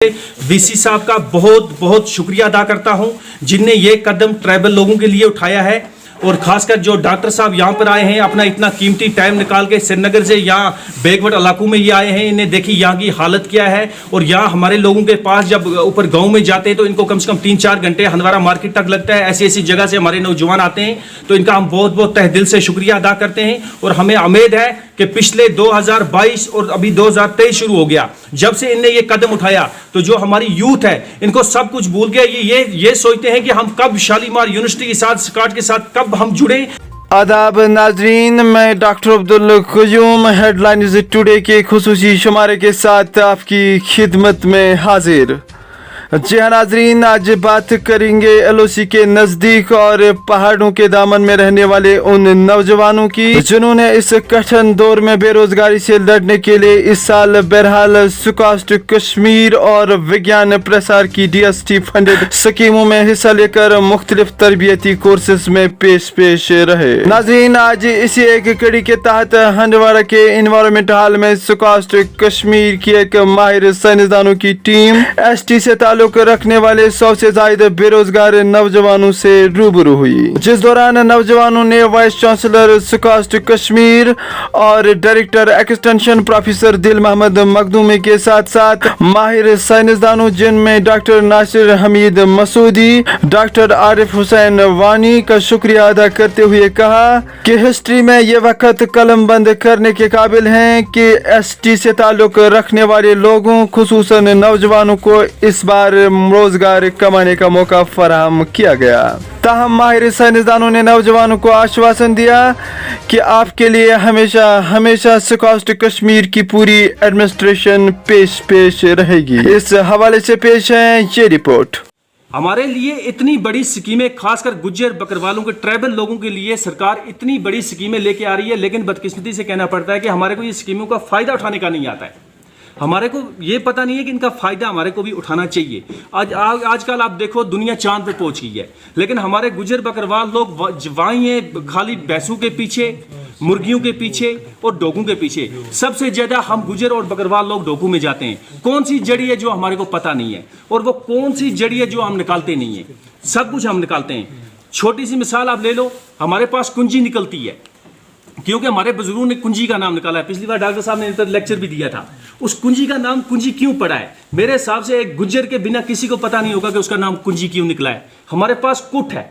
VC साहब का बहुत बहुत शुक्रिया अदा करता हूं जिनने ये कदम ट्राइबल लोगों के लिए उठाया है और खासकर जो डॉक्टर साहब यहाँ पर आए हैं अपना इतना कीमती टाइम निकाल के श्रीनगर से यहाँ बैकवर्ड इलाकों में ये आए हैं। इन्हें देखी यहाँ की हालत क्या है और यहाँ हमारे लोगों के पास जब ऊपर गांव में जाते हैं तो इनको कम से कम 3-4 घंटे हंदवारा मार्केट तक लगता है। ऐसी ऐसी जगह से हमारे नौजवान आते हैं तो इनका हम बहुत बहुत तहे दिल से शुक्रिया अदा करते हैं और हमें उम्मीद है कि पिछले 2022 और अभी 2023 शुरू हो गया जब से इनने ये कदम उठाया तो जो हमारी यूथ है इनको सब कुछ भूल गया। ये सोचते हैं कि हम कब शालीमार यूनिवर्सिटी के साथ स्काट के साथ कब हम जुड़े। आदाब नाजरीन, मैं doctor Abdul Qayyum headlines today के खुसूसी शुमारे के साथ आपकी खिदमत में हाजिर। जी हाँ नाजरीन, आज बात करेंगे एलओसी के नज़दीक और पहाड़ों के दामन में रहने वाले उन नौजवानों की जिन्होंने इस कठिन दौर में बेरोजगारी से लड़ने के लिए इस साल बहरहाल सुकास्ट कश्मीर और विज्ञान प्रसार की DST फंडेड स्कीमों में हिस्सा लेकर मुख्तलिफ तरबियती कोर्सेज में पेश रहे। नाजरीन, आज इसी एक कड़ी के तहत हंदवाड़ा के इन्वायरमेंट हॉल में सुकास्ट कश्मीर की एक माहिर साइंसदानों की टीम ST से ताल्लुक रखने वाले 100 से ज्यादा बेरोजगार नौजवानों से रूबरू हुई, जिस दौरान नौजवानों ने वाइस चांसलर सुकास्ट कश्मीर और डायरेक्टर एक्सटेंशन प्रोफेसर दिल मोहम्मद मखदूमी के साथ साथ माहिर साइंसदानों जिनमें डॉक्टर नासिर हमीद मसूदी, डॉक्टर आरिफ हुसैन वानी का शुक्रिया अदा करते हुए कहा कि हिस्ट्री में ये वक्त कलम बंद करने के काबिल हैं कि ST से ताल्लुक रखने वाले लोगों खुसूसन नौजवानों को इस बार रोजगार कमाने का मौका फराहम किया गया। ताहम माहिर साइंसदानों ने नौजवानों को आश्वासन दिया कि आपके लिए हमेशा सुकास्ट कश्मीर की पूरी एडमिनिस्ट्रेशन पेश रहेगी। इस हवाले से पेश है ये रिपोर्ट। हमारे लिए इतनी बड़ी स्कीमें खासकर गुज्जर बकरवालों के ट्राइबल लोगों के लिए सरकार इतनी बड़ी स्कीमें लेके आ रही है, लेकिन बदकिस्मती से कहना पड़ता है कि हमारे को ये स्कीमों का फायदा उठाने का नहीं आता है। हमारे को ये पता नहीं है कि इनका फायदा हमारे को भी उठाना चाहिए। आजकल आप देखो दुनिया चांद पे पहुंच गई है, लेकिन हमारे गुजर बकरवाल लोग वहीं हैं खाली भैंसों के पीछे, मुर्गियों के पीछे और डोकू के पीछे। सबसे ज्यादा हम गुजर और बकरवाल लोग डोकू में जाते हैं। कौन सी जड़ी है जो हमारे को पता नहीं है और वो कौन सी जड़ी है जो हम निकालते नहीं है। सब कुछ हम निकालते हैं। छोटी सी मिसाल आप ले लो, हमारे पास कुंजी निकलती है क्योंकि हमारे बुजुर्गों ने कुंजी का नाम निकाला है। पिछली बार डॉक्टर साहब ने लेक्चर भी दिया था। उस कुंजी का नाम कुंजी क्यों पड़ा है? मेरे हिसाब से एक गुज्जर के बिना किसी को पता नहीं होगा कि उसका नाम कुंजी क्यों निकला है। हमारे पास कुट है,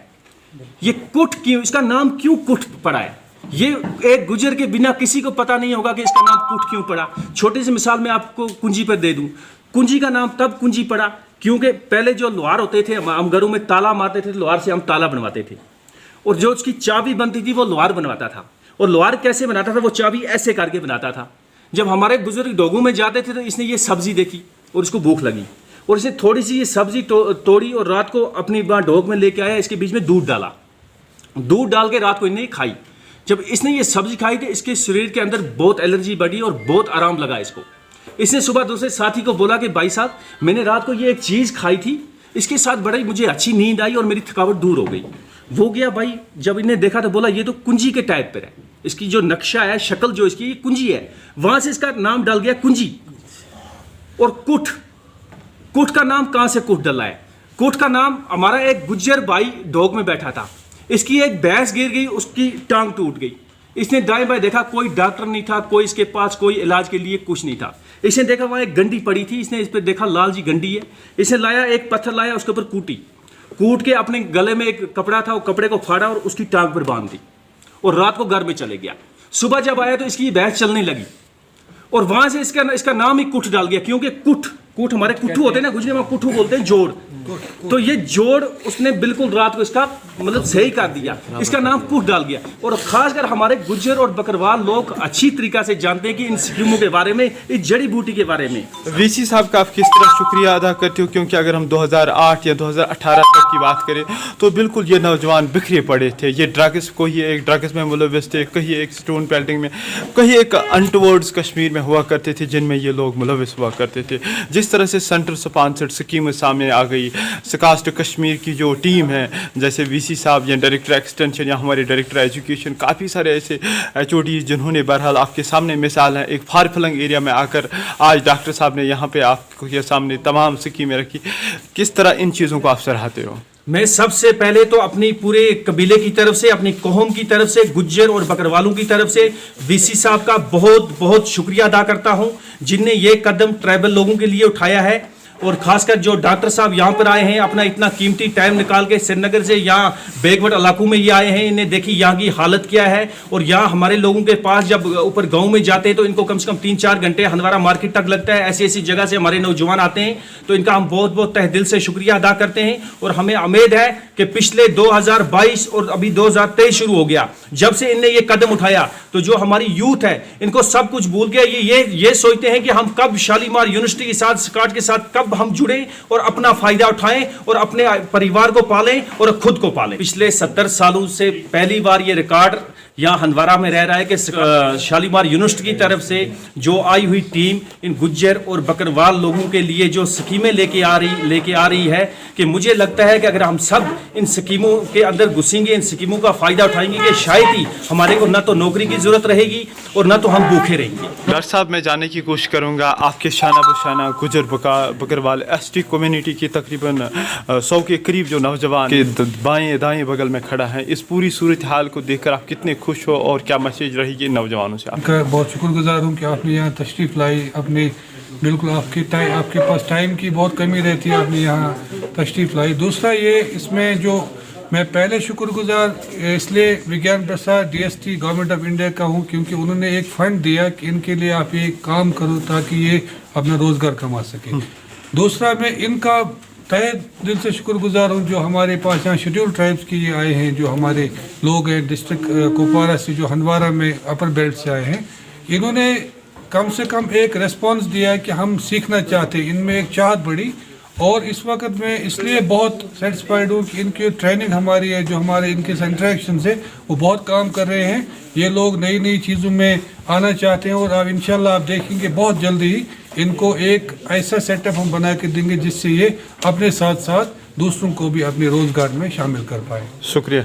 ये कुट क्यों, इसका नाम क्यों कुट पड़ा है? ये एक गुज्जर के बिना किसी को पता नहीं होगा कि इसका नाम कुट क्यों पड़ा। छोटी सी मिसाल मैं आपको कुंजी पर दे दूं। कुंजी का नाम तब कुंजी पड़ा क्योंकि पहले जो लोहार होते थे, हम घरों में ताला मारते थे, लोहार से हम ताला बनवाते थे और जो उसकी चाबी बनती थी वो लोहार बनवाता था। और लोहार कैसे बनाता था? वो चाबी ऐसे करके बनाता था। जब हमारे बुजुर्ग डोगू में जाते थे तो इसने ये सब्जी देखी और इसको भूख लगी और इसने थोड़ी सी ये सब्जी तोड़ी और रात को अपनी ढोक में लेके आया। इसके बीच में दूध डाला, दूध डाल के रात को इन्हें खाई। जब इसने ये सब्जी खाई तो इसके शरीर के अंदर बहुत एलर्जी बढ़ी और बहुत आराम लगा इसको। इसने सुबह दूसरे साथी को बोला कि भाई साहब, मैंने रात को ये एक चीज़ खाई थी, इसके साथ बड़ी मुझे अच्छी नींद आई और मेरी थकावट दूर हो गई। वो गया भाई, जब इन्हें देखा तो बोला ये तो कुंजी के टाइप पर है, इसकी जो नक्शा है, शक्ल जो इसकी, ये कुंजी है। वहां से इसका नाम डाल गया कुंजी। और कुट का नाम कहां से कुट डला है? कुट का नाम हमारा एक गुज्जर भाई डॉग में बैठा था, इसकी एक भैंस गिर गई, उसकी टांग टूट गई। इसने दाएं बाएं देखा, कोई डॉक्टर नहीं था, कोई इसके पास कोई इलाज के लिए कुछ नहीं था। इसने देखा वहां एक गंडी पड़ी थी, इसने इस पर देखा लाल जी गंडी है। इसने लाया एक पत्थर लाया, उसके ऊपर कूट के अपने गले में एक कपड़ा था, वो कपड़े को फाड़ा और उसकी टांग पर बांध दी और रात को घर में चले गया। सुबह जब आया तो इसकी भैंस चलने लगी और वहां से इसका नाम ही कुट डाल गया क्योंकि कुट हमारे कुट्ठू होते हैं ना, गुजरे में कुट्ठू बोलते हैं, जोड़। तो ये जोड़ उसने बिल्कुल रात को इसका मतलब सही कर दिया, इसका नाम कुट डाल गया। और खासकर हमारे गुज्जर और बकरवाल लोग अच्छी तरीका से जानते हैं कि इन स्कीमों के बारे में, इस जड़ी बूटी के बारे में। वीसी साहब का आप किस तरह शुक्रिया अदा करते हो? क्योंकि अगर हम 2008 या 2018 तक की बात करें तो बिल्कुल ये नौजवान बिखरे पड़े थे। ये ड्रग्स में मुलविस थे, कहीं एक स्टोन पेल्टिंग में, कहीं एक अनटुवर्ड्स कश्मीर में हुआ करते थे जिनमें ये लोग मुलविस हुआ करते थे, जिस किस तरह से सेंटर स्पॉन्सर्ड स्कीमें सामने आ गई, कास्ट कश्मीर की जो टीम है जैसे वीसी साहब या डायरेक्टर एक्सटेंशन या हमारे डायरेक्टर एजुकेशन, काफ़ी सारे ऐसे HOD जिन्होंने बहरहाल आपके सामने मिसाल है एक फार फलंग एरिया में आकर आज डॉक्टर साहब ने यहाँ पे आपके सामने तमाम स्कीमें रखी, किस तरह इन चीज़ों को आप सराहते हो? मैं सबसे पहले तो अपनी पूरे कबीले की तरफ से, अपनी कौम की तरफ से, गुज्जर और बकरवालों की तरफ से वीसी साहब का बहुत बहुत शुक्रिया अदा करता हूं जिनने ये कदम ट्राइबल लोगों के लिए उठाया है। और खासकर जो डॉक्टर साहब यहाँ पर आए हैं, अपना इतना कीमती टाइम निकाल के श्रीनगर से यहाँ बैकवर्ड इलाकों में ये आए हैं, इन्हें देखी यहाँ की हालत क्या है। और यहाँ हमारे लोगों के पास जब ऊपर गांव में जाते हैं तो इनको कम से कम 3-4 घंटे हंदवारा मार्केट तक लगता है। ऐसी ऐसी जगह से हमारे नौजवान आते हैं, तो इनका हम बहुत बहुत तहे दिल से शुक्रिया अदा करते हैं। और हमें उम्मीद है कि पिछले 2022 और अभी 2023 शुरू हो गया, जब से इनने ये कदम उठाया तो जो हमारी यूथ है इनको सब कुछ भूल गया। ये सोचते हैं कि हम कब शालीमार यूनिवर्सिटी के साथ, स्काट के साथ कब हम जुड़े और अपना फायदा उठाएं और अपने परिवार को पालें और खुद को पालें। पिछले 70 सालों से पहली बार ये रिकॉर्ड यहाँ हंदवारा में रह रहा है कि शालीमार यूनिवर्सिटी की तरफ से जो आई हुई टीम इन गुज्जर और बकरवाल लोगों के लिए जो स्कीमें लेके आ रही है, कि मुझे लगता है कि अगर हम सब इन स्कीमों के अंदर घुसेंगे, इन स्कीमों का फायदा उठाएंगे, कि शायद ही हमारे को न तो नौकरी की जरूरत रहेगी और न तो हम भूखे रहेंगे। डॉक्टर साहब, मैं जानने की कोशिश करूंगा आपके शाना बशाना गुजर बकरवाल ST कम्युनिटी के तकरीबन 100 के करीब जो नौजवान के बाएं दाएं बगल में खड़ा है, इस पूरी सूरत हाल को देखकर आप कितने खुश हो और क्या मैसेज रहेगी नौजवानों से? आपका बहुत शुक्रगुजार हूँ कि आपने यहाँ तशरीफ़ लाई। अपने बिल्कुल आपके पास टाइम की बहुत कमी रहती है, आपने यहाँ तशरीफ़ लाई। दूसरा ये इसमें जो मैं पहले शुक्रगुजार इसलिए विज्ञान प्रसाद DST गवर्नमेंट ऑफ इंडिया का हूँ क्योंकि उन्होंने एक फ़ंड दिया कि इनके लिए आप ये काम करो ताकि ये अपना रोज़गार कमा सके। दूसरा मैं इनका तहे दिल से शुक्रगुजार हूँ जो हमारे पास यहाँ शेड्यूल ट्राइब्स के ये आए हैं, जो हमारे लोग हैं डिस्ट्रिक्ट कुपवारा से, जो हंदवारा में अपर बेल्ट से आए हैं। इन्होंने कम से कम एक रेस्पॉन्स दिया है कि हम सीखना चाहते हैं, इनमें एक चाहत बढ़ी। और इस वक्त मैं इसलिए बहुत सेटिस्फाइड हूँ कि इनकी ट्रेनिंग हमारी है, जो हमारे इनके इंटरेक्शन से वो बहुत काम कर रहे हैं। ये लोग नई नई चीज़ों में आना चाहते हैं और अब इंशाल्लाह आप देखेंगे बहुत जल्दी ही इनको एक ऐसा सेटअप हम बना के देंगे जिससे ये अपने साथ साथ दूसरों को भी अपने रोज़गार में शामिल कर पाए। शुक्रिया।